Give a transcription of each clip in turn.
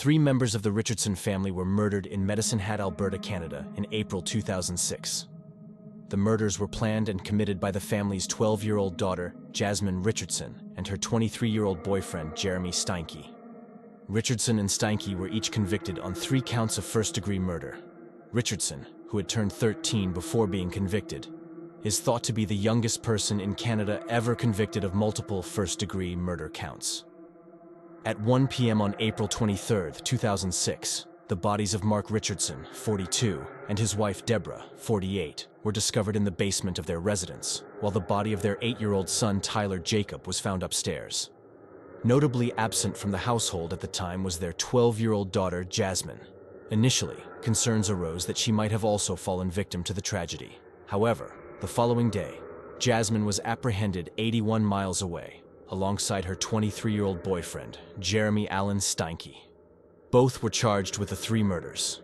Three members of the Richardson family were murdered in Medicine Hat, Alberta, Canada in April 2006. The murders were planned and committed by the family's 12-year-old daughter, Jasmine Richardson, and her 23-year-old boyfriend, Jeremy Steinke. Richardson and Steinke were each convicted on 3 counts of first-degree murder. Richardson, who had turned 13 before being convicted, is thought to be the youngest person in Canada ever convicted of multiple first-degree murder counts. At 1 p.m. on April 23, 2006, the bodies of Mark Richardson, 42, and his wife Deborah, 48, were discovered in the basement of their residence, while the body of their 8-year-old son Tyler Jacob was found upstairs. Notably absent from the household at the time was their 12-year-old daughter Jasmine. Initially, concerns arose that she might have also fallen victim to the tragedy. However, the following day, Jasmine was apprehended 81 miles away, alongside her 23-year-old boyfriend, Jeremy Allen Steinke. Both were charged with the 3 murders.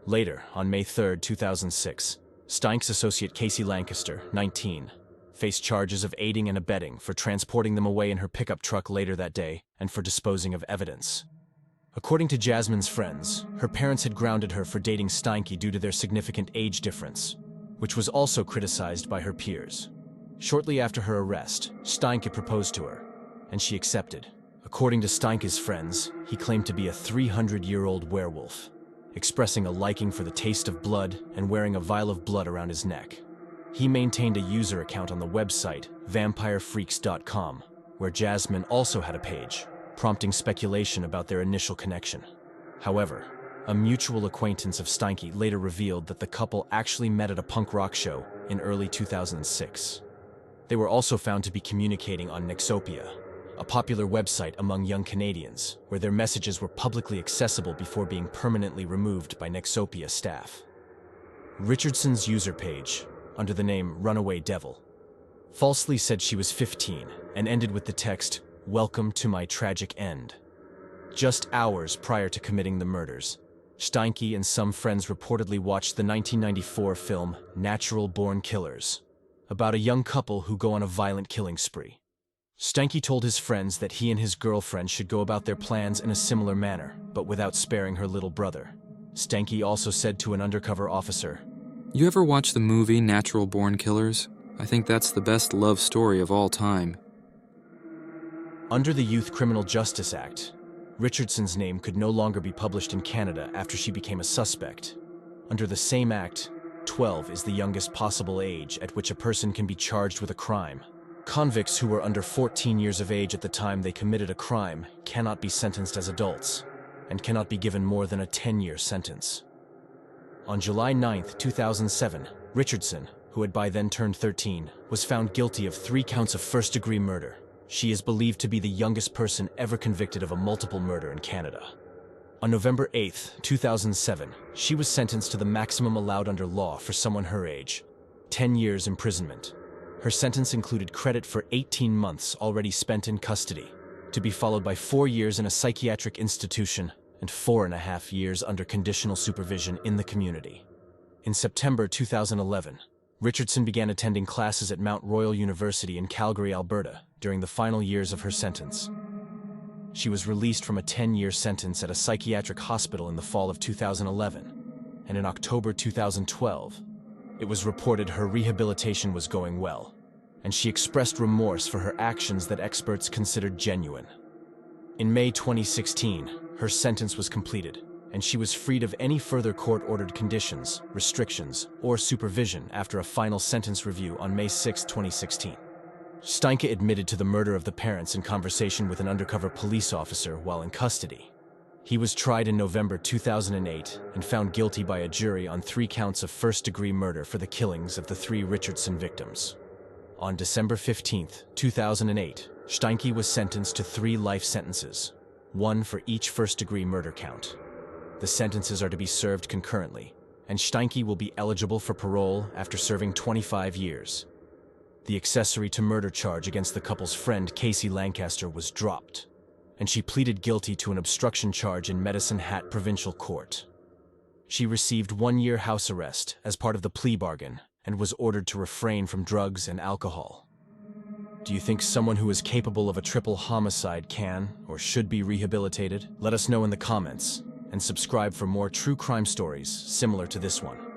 Later, on May 3, 2006, Steinke's associate Casey Lancaster, 19, faced charges of aiding and abetting for transporting them away in her pickup truck later that day and for disposing of evidence. According to Jasmine's friends, her parents had grounded her for dating Steinke due to their significant age difference, which was also criticized by her peers. Shortly after her arrest, Steinke proposed to her, and she accepted. According to Steinke's friends, he claimed to be a 300-year-old werewolf, expressing a liking for the taste of blood and wearing a vial of blood around his neck. He maintained a user account on the website vampirefreaks.com, where Jasmine also had a page, prompting speculation about their initial connection. However, a mutual acquaintance of Steinke later revealed that the couple actually met at a punk rock show in early 2006. They were also found to be communicating on Nexopia, a popular website among young Canadians, where their messages were publicly accessible before being permanently removed by Nexopia staff. Richardson's user page, under the name Runaway Devil, falsely said she was 15 and ended with the text, "Welcome to my tragic end." Just hours prior to committing the murders, Steinke and some friends reportedly watched the 1994 film Natural Born Killers, about a young couple who go on a violent killing spree. Steinke told his friends that he and his girlfriend should go about their plans in a similar manner, but without sparing her little brother. Steinke also said to an undercover officer, "You ever watch the movie Natural Born Killers? I think that's the best love story of all time." Under the Youth Criminal Justice Act, Richardson's name could no longer be published in Canada after she became a suspect. Under the same act, 12 is the youngest possible age at which a person can be charged with a crime. Convicts who were under 14 years of age at the time they committed a crime cannot be sentenced as adults, and cannot be given more than a 10-year sentence. On July 9, 2007, Richardson, who had by then turned 13, was found guilty of 3 counts of first-degree murder. She is believed to be the youngest person ever convicted of a multiple murder in Canada. On November 8, 2007, she was sentenced to the maximum allowed under law for someone her age, 10 years imprisonment. Her sentence included credit for 18 months already spent in custody, to be followed by 4 years in a psychiatric institution and 4.5 years under conditional supervision in the community. In September 2011, Richardson began attending classes at Mount Royal University in Calgary, Alberta, during the final years of her sentence. She was released from a 10-year sentence at a psychiatric hospital in the fall of 2011, and in October 2012, it was reported her rehabilitation was going well, and she expressed remorse for her actions that experts considered genuine. In May 2016, her sentence was completed, and she was freed of any further court-ordered conditions, restrictions, or supervision after a final sentence review on May 6, 2016. Steinke admitted to the murder of the parents in conversation with an undercover police officer while in custody. He was tried in November 2008 and found guilty by a jury on 3 counts of first-degree murder for the killings of the 3 Richardson victims. On December 15, 2008, Steinke was sentenced to 3 life sentences, 1 for each first-degree murder count. The sentences are to be served concurrently, and Steinke will be eligible for parole after serving 25 years. The accessory to murder charge against the couple's friend Casey Lancaster was dropped, and she pleaded guilty to an obstruction charge in Medicine Hat Provincial Court. She received 1-year house arrest as part of the plea bargain and was ordered to refrain from drugs and alcohol. Do you think someone who is capable of a triple homicide can or should be rehabilitated? Let us know in the comments, and subscribe for more true crime stories similar to this one.